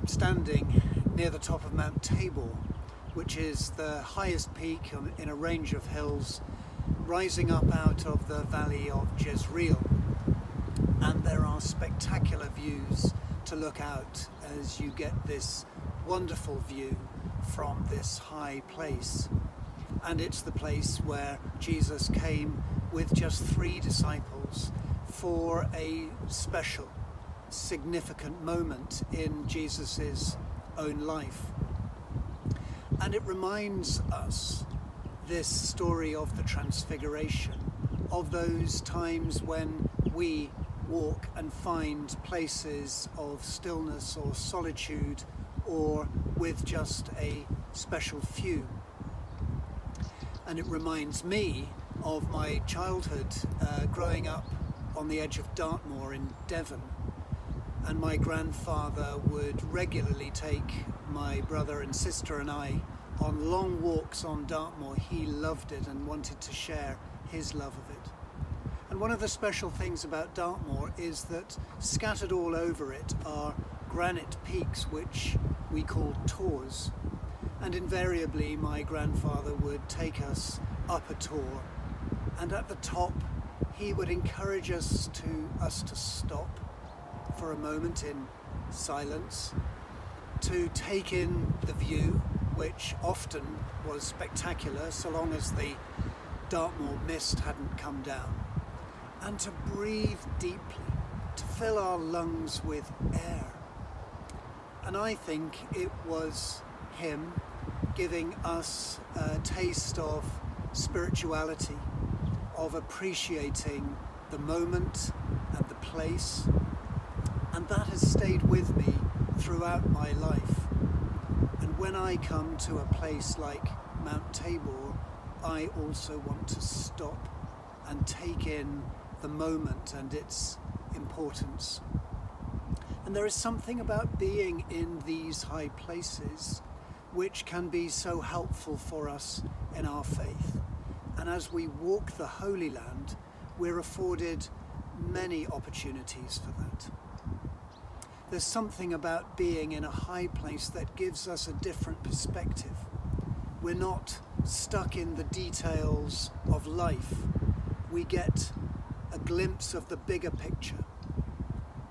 I'm standing near the top of Mount Tabor, which is the highest peak in a range of hills rising up out of the valley of Jezreel. And there are spectacular views to look out as you get this wonderful view from this high place. And it's the place where Jesus came with just 3 disciples for a special, significant moment in Jesus's own life. And it reminds us, this story of the Transfiguration, of those times when we walk and find places of stillness or solitude, or with just a special few. And it reminds me of my childhood growing up on the edge of Dartmoor in Devon. And my grandfather would regularly take my brother and sister and I on long walks on Dartmoor. He loved it and wanted to share his love of it. And one of the special things about Dartmoor is that scattered all over it are granite peaks which we call tors. And invariably my grandfather would take us up a tor, and at the top he would encourage us to stop for a moment in silence, to take in the view, which often was spectacular so long as the Dartmoor mist hadn't come down, and to breathe deeply, to fill our lungs with air. And I think it was him giving us a taste of spirituality, of appreciating the moment and the place. And that has stayed with me throughout my life. And when I come to a place like Mount Tabor, I also want to stop and take in the moment and its importance. And there is something about being in these high places which can be so helpful for us in our faith. And as we walk the Holy Land, we're afforded many opportunities for that. There's something about being in a high place that gives us a different perspective. We're not stuck in the details of life. We get a glimpse of the bigger picture.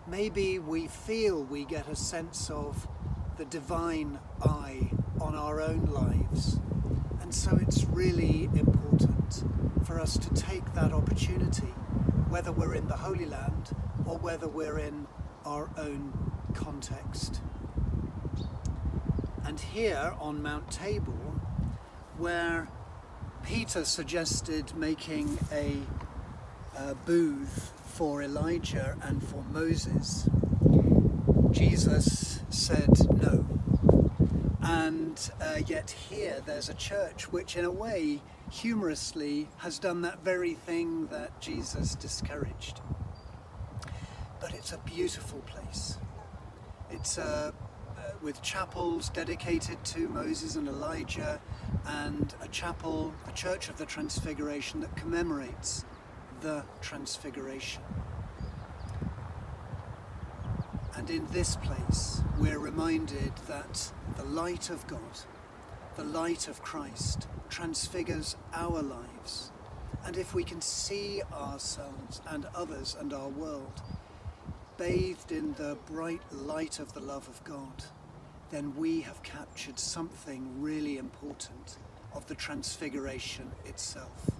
Maybe we feel we get a sense of the divine eye on our own lives. And so it's really important for us to take that opportunity, whether we're in the Holy Land or whether we're in our own context. And here on Mount Tabor, where Peter suggested making a booth for Elijah and for Moses, Jesus said no. And yet here there's a church which in a way humorously has done that very thing that Jesus discouraged. But it's a beautiful place. It's with chapels dedicated to Moses and Elijah, and a chapel, the Church of the Transfiguration, that commemorates the Transfiguration. And in this place we're reminded that the light of God, the light of Christ, transfigures our lives. And if we can see ourselves and others and our world bathed in the bright light of the love of God, then we have captured something really important of the Transfiguration itself.